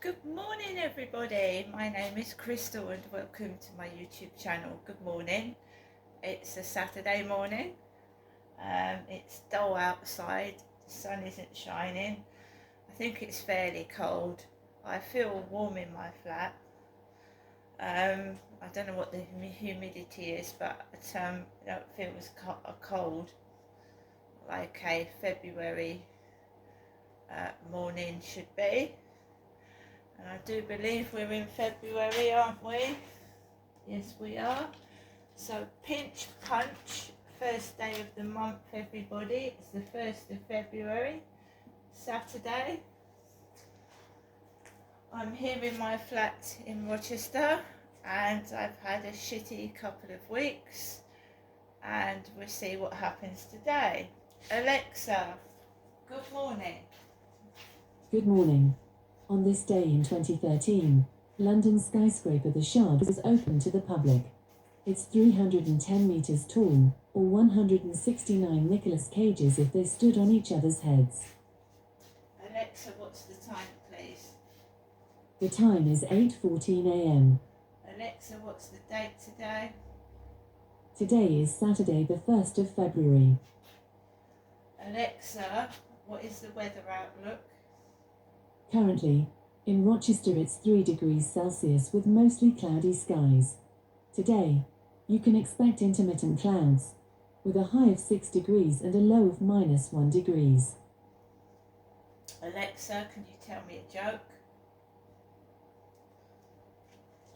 Good morning everybody, my name is Crystal and welcome to my YouTube channel. Good morning, it's a Saturday morning, it's dull outside, the sun isn't shining, I think it's fairly cold, I feel warm in my flat. I don't know what the humidity is, but it feels cold like a February morning should be. And I do believe we're in February, aren't we? Yes, we are. So pinch punch, first day of the month, everybody. It's the 1st of February, Saturday. I'm here in my flat in Rochester and I've had a shitty couple of weeks and we'll see what happens today. Alexa, good morning. Good morning. On this day in 2013, London's skyscraper The Shard was open to the public. It's 310 metres tall, or 169 Nicolas Cages if they stood on each other's heads. Alexa, what's the time, please? The time is 8:14 a.m. Alexa, what's the date today? Today is Saturday the 1st of February. Alexa, what is the weather outlook? Currently, in Rochester it's 3 degrees Celsius with mostly cloudy skies. Today, you can expect intermittent clouds, with a high of 6 degrees and a low of -1 degrees. Alexa, can you tell me a joke?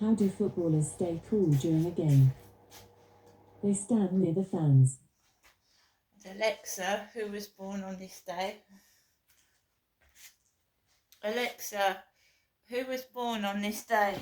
How do footballers stay cool during a game? They stand near the fans. And Alexa, who was born on this day? Alexa, who was born on this day?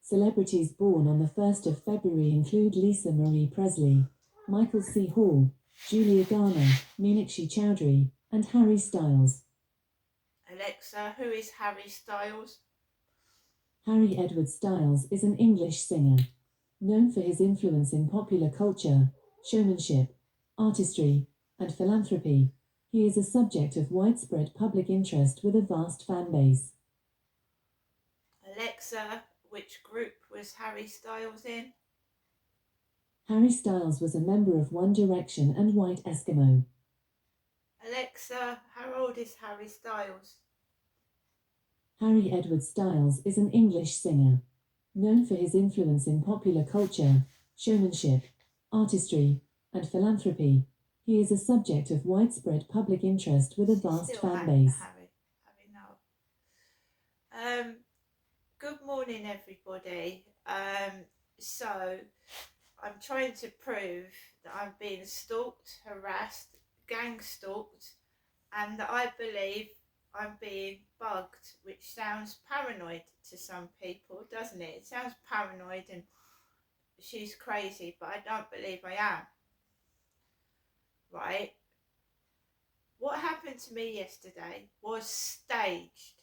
Celebrities born on the 1st of February include Lisa Marie Presley, Michael C. Hall, Julia Garner, Meenakshi Chowdhury, and Harry Styles. Alexa, who is Harry Styles? Harry Edward Styles is an English singer, known for his influence in popular culture, showmanship, artistry, and philanthropy. He is a subject of widespread public interest with a vast fan base. Alexa, which group was Harry Styles in? Harry Styles was a member of One Direction and White Eskimo. Alexa, how old is Harry Styles? Harry Edward Styles is an English singer, known for his influence in popular culture, showmanship, artistry, and philanthropy. He is a subject of widespread public interest with a vast fan base. Harry, no. Good morning, everybody. So I'm trying to prove that I'm being stalked, harassed, gang stalked, and that I believe I'm being bugged, which sounds paranoid to some people, doesn't it? It sounds paranoid and she's crazy, but I don't believe I am. Right? What happened to me yesterday was staged.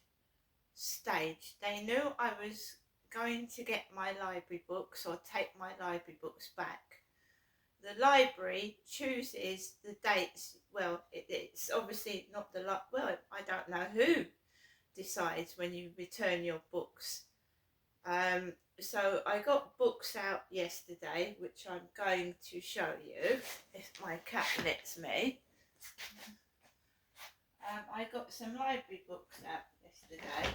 They knew I was going to get my library books or take my library books back. The library chooses the dates. Well, it's obviously not I don't know who decides when you return your books. So I got books out yesterday, which I'm going to show you if my cat lets me. I got some library books out yesterday.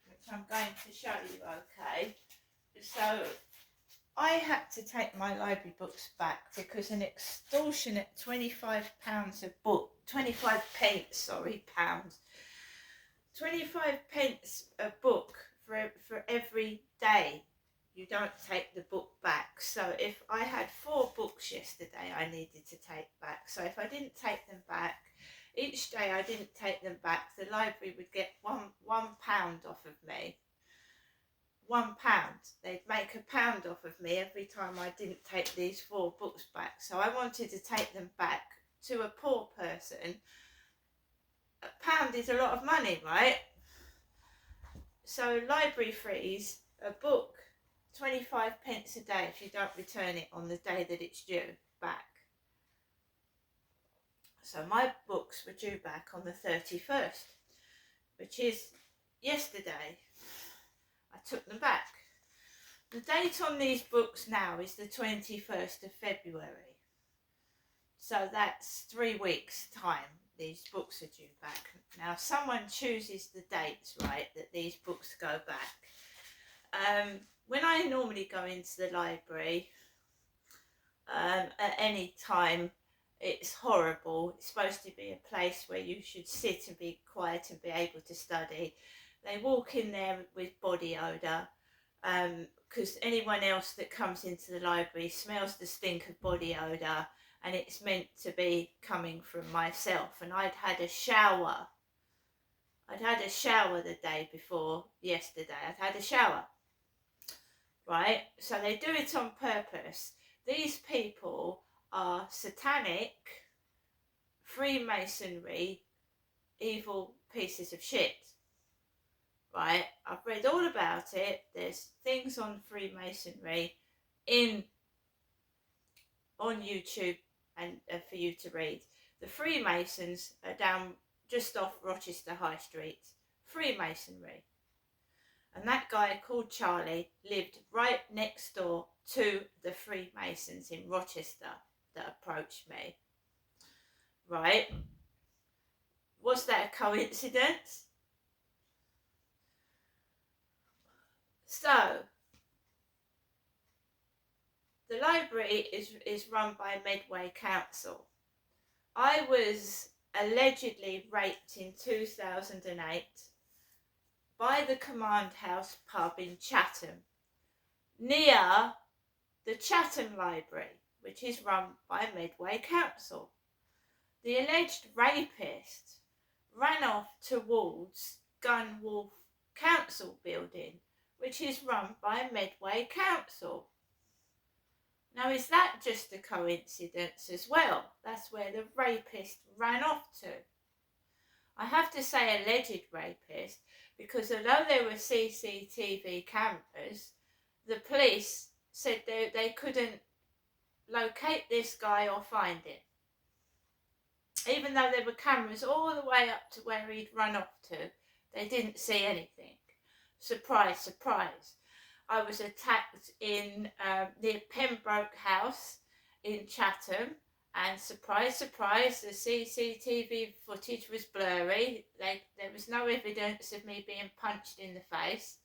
Which I'm going to show you, okay? So I had to take my library books back because an extortionate £25 a book, 25 pence, sorry, pounds. 25 pence a book for every day you don't take the book back. So if I had 4 books yesterday I needed to take back, so if I didn't take them back, each day I didn't take them back, the library would get one pound off of me. £1. They'd make £1 off of me every time I didn't take these 4 books back. So I wanted to take them back to a poor person. £1 is a lot of money, right? So library fees, a book, 25 pence a day if you don't return it on the day that it's due back. So my books were due back on the 31st, which is yesterday. I took them back. The date on these books now is the 21st of February. So that's 3 weeks' time these books are due back. Now someone chooses the dates, right, that these books go back. When I normally go into the library at any time, it's horrible. It's supposed to be a place where you should sit and be quiet and be able to study. They walk in there with body odour, because anyone else that comes into the library smells the stink of body odour, and it's meant to be coming from myself. And I'd had a shower the day before yesterday. I'd had a shower, right? So they do it on purpose. These people are satanic, Freemasonry, evil pieces of shit, right? I've read all about it. There's things on Freemasonry on YouTube and for you to read. The Freemasons are down just off Rochester High Street. Freemasonry. And that guy called Charlie lived right next door to the Freemasons in Rochester that approached me. Right? Was that a coincidence? So, the library is run by Medway Council. I was allegedly raped in 2008 by the Command House pub in Chatham, near the Chatham Library, which is run by Medway Council. The alleged rapist ran off towards Gunwolf Council building, which is run by Medway Council. Now, is that just a coincidence as well? That's where the rapist ran off to. I have to say alleged rapist, because although there were CCTV cameras, the police said they couldn't locate this guy or find him. Even though there were cameras all the way up to where he'd run off to, they didn't see anything. Surprise, surprise. I was attacked in near Pembroke House in Chatham, and surprise, surprise, the CCTV footage was blurry. There was no evidence of me being punched in the face.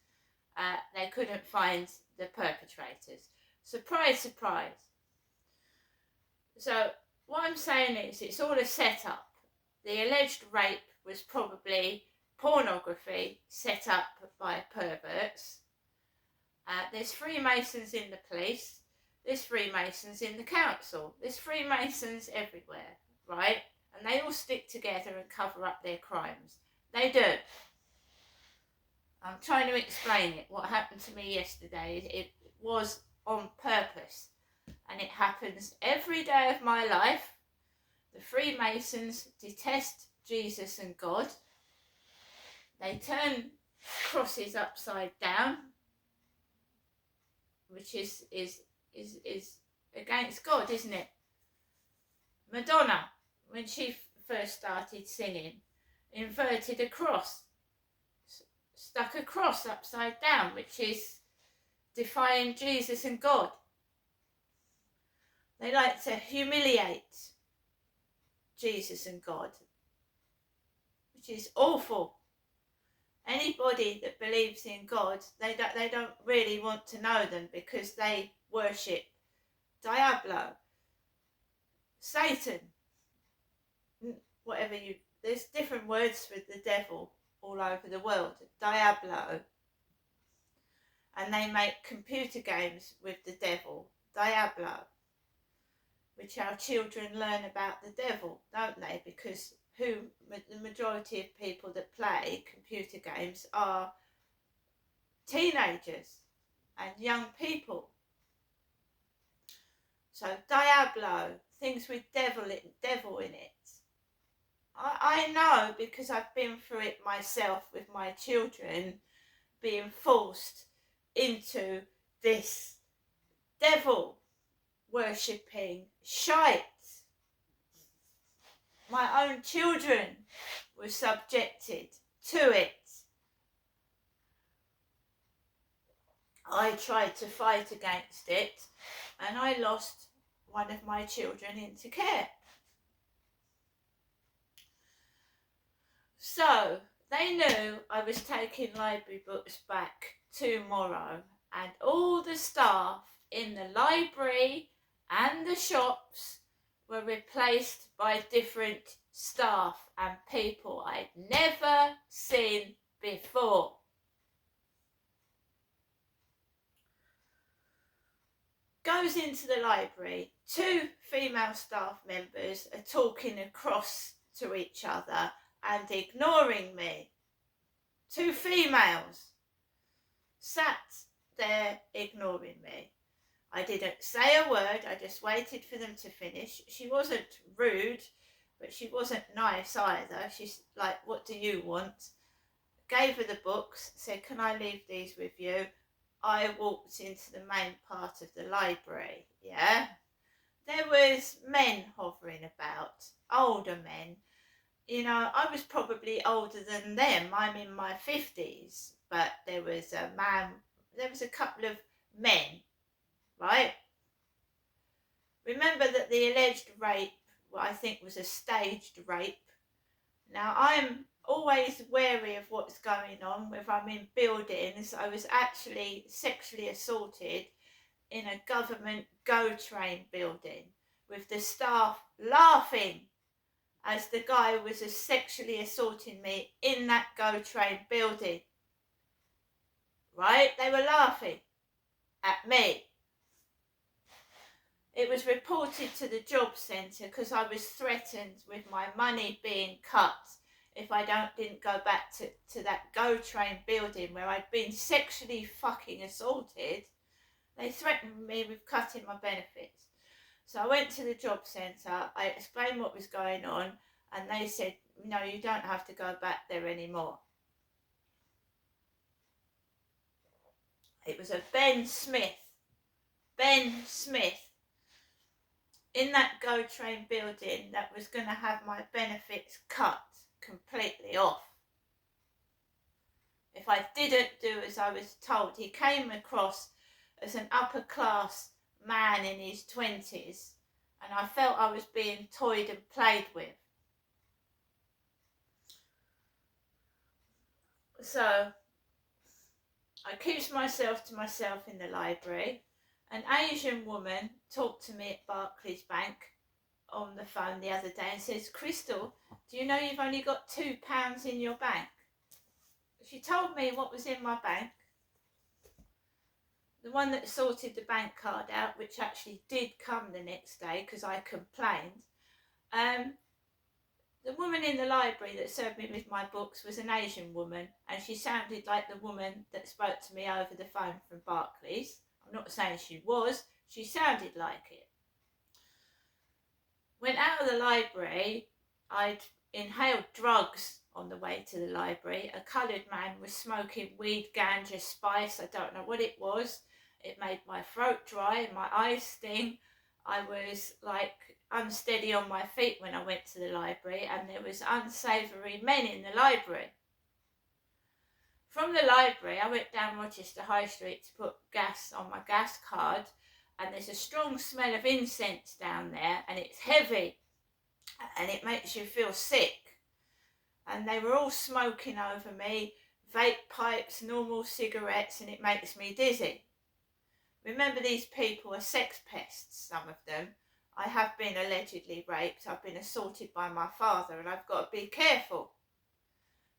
They couldn't find the perpetrators. Surprise, surprise. So what I'm saying is, it's all a setup. The alleged rape was probably pornography set up by perverts. There's Freemasons in the police, there's Freemasons in the council, there's Freemasons everywhere, right? And they all stick together and cover up their crimes. They do. I'm trying to explain it. What happened to me yesterday, it was on purpose. And it happens every day of my life. The Freemasons detest Jesus and God. They turn crosses upside down, which is against God, isn't it? Madonna, when she first started singing, inverted a cross, stuck a cross upside down, which is defying Jesus and God. They like to humiliate Jesus and God, which is awful. Anybody that believes in God, they don't really want to know them, because they worship Diablo, Satan, whatever there's different words for the devil all over the world, Diablo. And they make computer games with the devil, Diablo, which our children learn about the devil, don't they? Because the majority of people that play computer games are teenagers and young people. So Diablo, things with devil in it. I know, because I've been through it myself with my children, being forced into this devil worshipping shite. my own children were subjected to it. I tried to fight against it, and I lost one of my children into care. So they knew I was taking library books back tomorrow, and all the staff in the library and the shops were replaced by different staff and people I'd never seen before. Goes into the library, 2 female staff members are talking across to each other and ignoring me. 2 females sat there ignoring me. I didn't say a word, I just waited for them to finish. She wasn't rude, but she wasn't nice either. She's like, what do you want? Gave her the books, said, can I leave these with you? I walked into the main part of the library, yeah? There was men hovering about, older men. You know, I was probably older than them. I'm in my 50s, but there was a man, there was a couple of men, right? Remember that the alleged rape, what I think was a staged rape. Now, I'm always wary of what's going on, whether I'm in buildings. I was actually sexually assaulted in a government GO train building with the staff laughing as the guy was sexually assaulting me in that GO train building. Right? They were laughing at me. It was reported to the job centre because I was threatened with my money being cut if I didn't go back to that GO train building where I'd been sexually fucking assaulted. They threatened me with cutting my benefits. So I went to the job centre, I explained what was going on, and they said, no, you don't have to go back there anymore. It was a Ben Smith, in that GO train building that was going to have my benefits cut completely off. If I didn't do as I was told, he came across as an upper class man in his 20s, and I felt I was being toyed and played with. So I keeps myself to myself in the library. An Asian woman talked to me at Barclays Bank on the phone the other day and says, Crystal, do you know you've only got £2 in your bank? She told me what was in my bank. The one that sorted the bank card out, which actually did come the next day because I complained. The woman in the library that served me with my books was an Asian woman, and she sounded like the woman that spoke to me over the phone from Barclays. I'm not saying she was, she sounded like it. Went out of the library, I'd inhaled drugs on the way to the library. A coloured man was smoking weed, ganja, spice, I don't know what it was. It made my throat dry and my eyes sting. I was like unsteady on my feet when I went to the library, and there was unsavoury men in the library. From the library, I went down Rochester High Street to put gas on my gas card, and there's a strong smell of incense down there, and it's heavy, and it makes you feel sick. And they were all smoking over me, vape pipes, normal cigarettes, and it makes me dizzy. Remember, these people are sex pests, some of them. I have been allegedly raped. I've been assaulted by my father, and I've got to be careful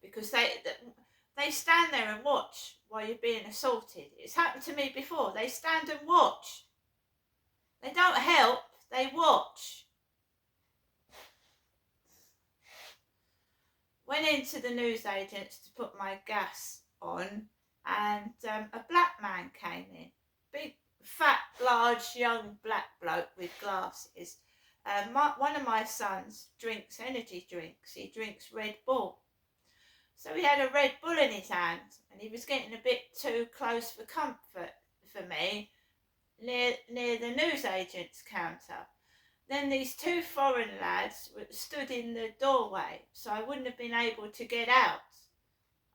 because they stand there and watch while you're being assaulted. It's happened to me before. They stand and watch. They don't help, they watch. Went into the newsagents to put my gas on, and a black man came in. Big, fat, large, young black bloke with glasses. One of my sons drinks energy drinks. He drinks Red Bull. So he had a Red Bull in his hand, and he was getting a bit too close for comfort for me near the newsagent's counter. then these two foreign lads stood in the doorway, so I wouldn't have been able to get out.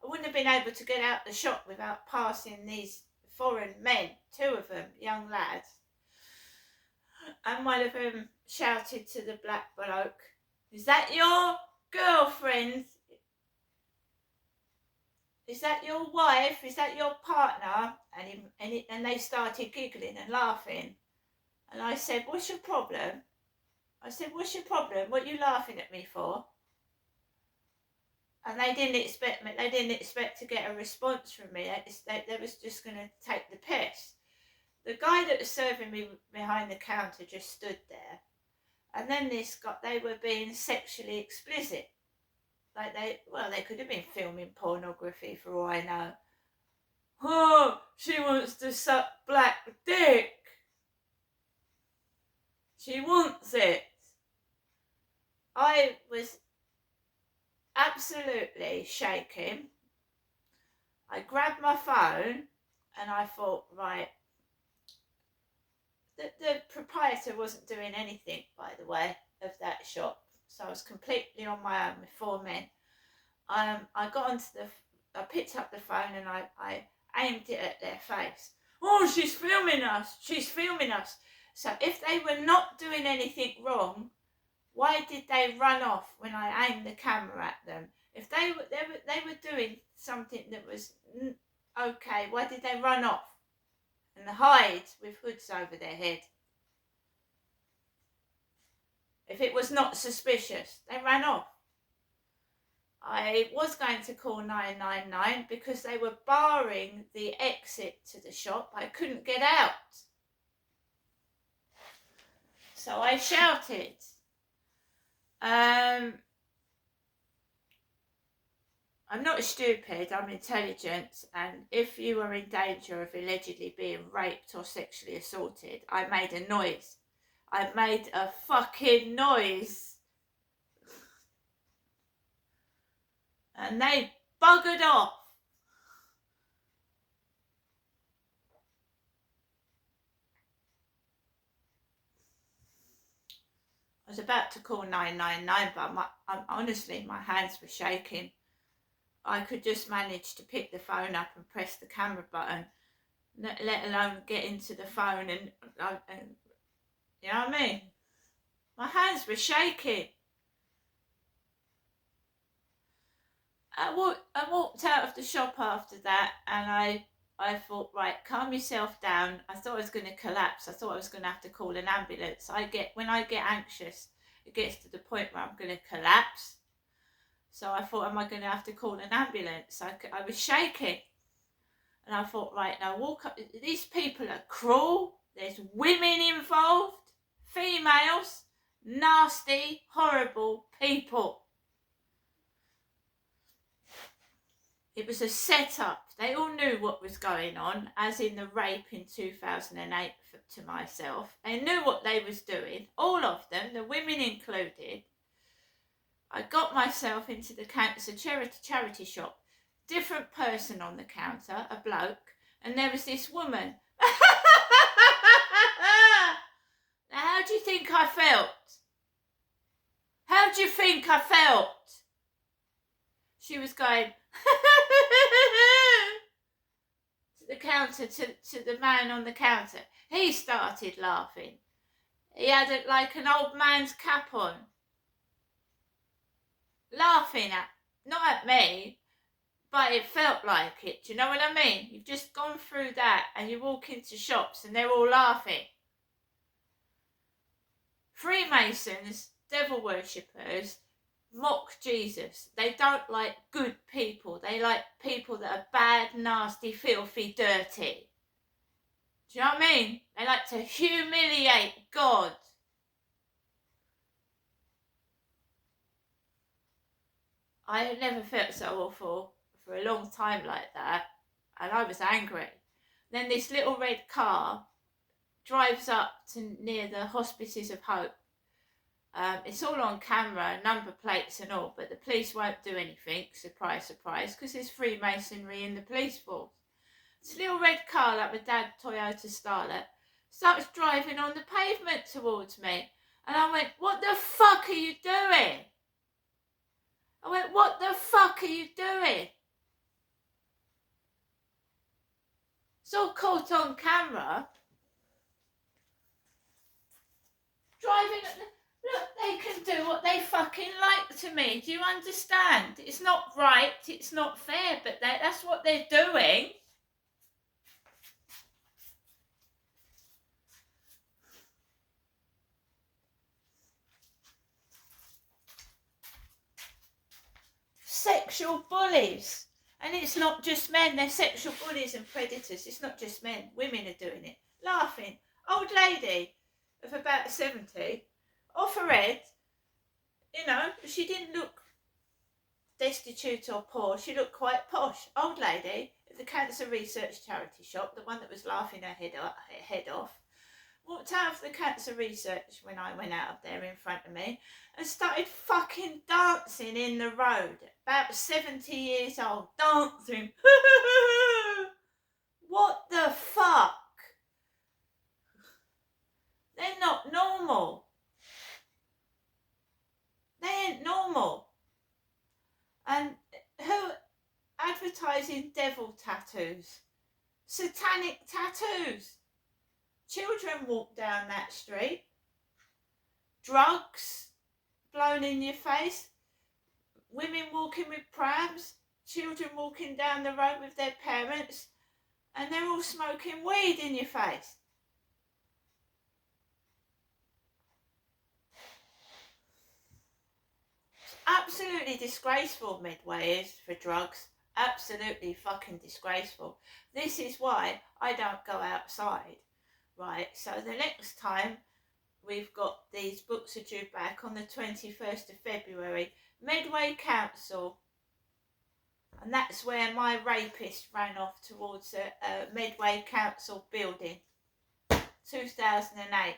I wouldn't have been able to get out the shop without passing these foreign men, two of them, young lads. And one of them shouted to the black bloke, "Is that your girlfriend? Is that your wife? Is that your partner?" And they started giggling and laughing. And I said, "What's your problem?" I said, "What's your problem? What are you laughing at me for?" And they didn't expect me. They didn't expect to get a response from me. They was just going to take the piss. The guy that was serving me behind the counter just stood there, and then they were being sexually explicit. Like they could have been filming pornography for all I know. "Oh, she wants to suck black dick. She wants it." I was absolutely shaking. I grabbed my phone and I thought, right, the proprietor wasn't doing anything, by the way, of that shop. So I was completely on my own with four men. I picked up the phone and I aimed it at their face. "Oh, she's filming us. She's filming us." So if they were not doing anything wrong, why did they run off when I aimed the camera at them? If they were doing something that was okay, why did they run off and hide with hoods over their head? If it was not suspicious, they ran off. I was going to call 999 because they were barring the exit to the shop. I couldn't get out. So I shouted. I'm not stupid, I'm intelligent, and if you were in danger of allegedly being raped or sexually assaulted, I made a noise. I made a fucking noise. And they buggered off. I was about to call 999, but honestly, my hands were shaking. I could just manage to pick the phone up and press the camera button, let alone get into the phone and you know what I mean? My hands were shaking. I walked out of the shop after that, and I thought, right, calm yourself down. I thought I was going to collapse. I thought I was going to have to call an ambulance. When I get anxious, it gets to the point where I'm going to collapse. So I thought, am I going to have to call an ambulance? I was shaking. And I thought, right, now walk up. These people are cruel. There's women involved, females, nasty, horrible people. It was a setup. They all knew what was going on, as in the rape in 2008 to myself. They knew what they was doing, all of them, the women included. I got myself into the counter, it's a charity shop. Different person on the counter, a bloke, and there was this woman. Now, how do you think I felt? How do you think I felt? She was going to the counter, to the man on the counter. He started laughing. He had like an old man's cap on. Laughing not at me, but it felt like it. Do you know what I mean? You've just gone through that and you walk into shops and they're all laughing. Freemasons, devil worshippers, mock Jesus. They don't like good people. They like people that are bad, nasty, filthy, dirty. Do you know what I mean? They like to humiliate God. I had never felt so awful for a long time like that, and I was angry. Then this little red car drives up to near the Hospices of Hope. It's all on camera, number plates and all, but the police won't do anything, surprise, surprise, because there's Freemasonry in the police force. This little red car, like my dad's Toyota Starlet, starts driving on the pavement towards me. And I went, what the fuck are you doing? I went, what the fuck are you doing? It's all caught on camera. Driving at the... Look, they can do what they fucking like to me. Do you understand? It's not right, it's not fair, but that's what they're doing. Sexual bullies. And it's not just men, they're sexual bullies and predators. It's not just men, women are doing it. Laughing. Old lady of about 70, off her head, you know, she didn't look destitute or poor, she looked quite posh. Old lady at the Cancer Research charity shop, the one that was laughing her head off, walked out of the Cancer Research when I went out of there in front of me and started fucking dancing in the road. About 70 years old, dancing. What the fuck? They're not normal. They ain't normal. And who advertising devil tattoos? Satanic tattoos. Children walk down that street. Drugs blown in your face. Women walking with prams. Children walking down the road with their parents. And they're all smoking weed in your face. It's absolutely disgraceful, Midway is, for drugs. Absolutely fucking disgraceful. This is why I don't go outside. Right, so the next time we've got these books are due back on the 21st of February, Medway Council, and that's where my rapist ran off towards a Medway Council building, 2008.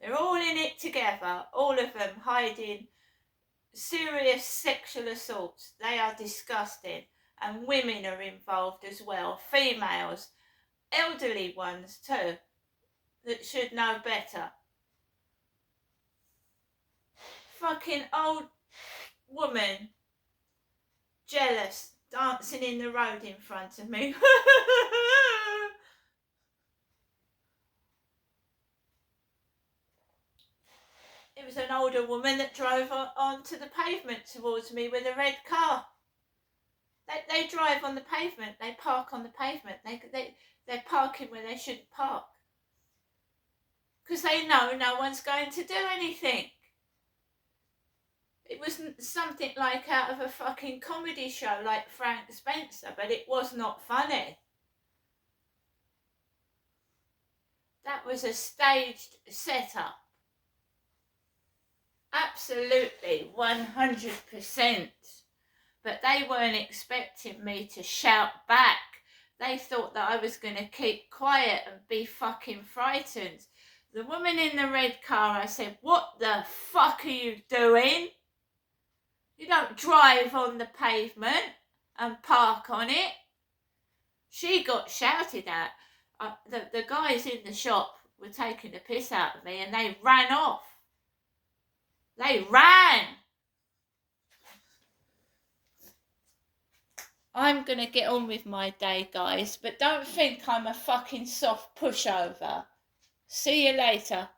They're all in it together, all of them hiding serious sexual assaults. They are disgusting, and women are involved as well, females. Elderly ones too, that should know better. Fucking old woman, jealous, dancing in the road in front of me. It was an older woman that drove onto the pavement towards me with a red car. They drive on the pavement, they park on the pavement, they're parking where they shouldn't park. Because they know no one's going to do anything. It wasn't something like out of a fucking comedy show like Frank Spencer, but it was not funny. That was a staged setup. Absolutely, 100%. But they weren't expecting me to shout back. They thought that I was going to keep quiet and be fucking frightened. The woman in the red car, I said, what the fuck are you doing? You don't drive on the pavement and park on it. She got shouted at. The guys in the shop were taking the piss out of me and they ran off. They ran. I'm going to get on with my day, guys, but don't think I'm a fucking soft pushover. See you later.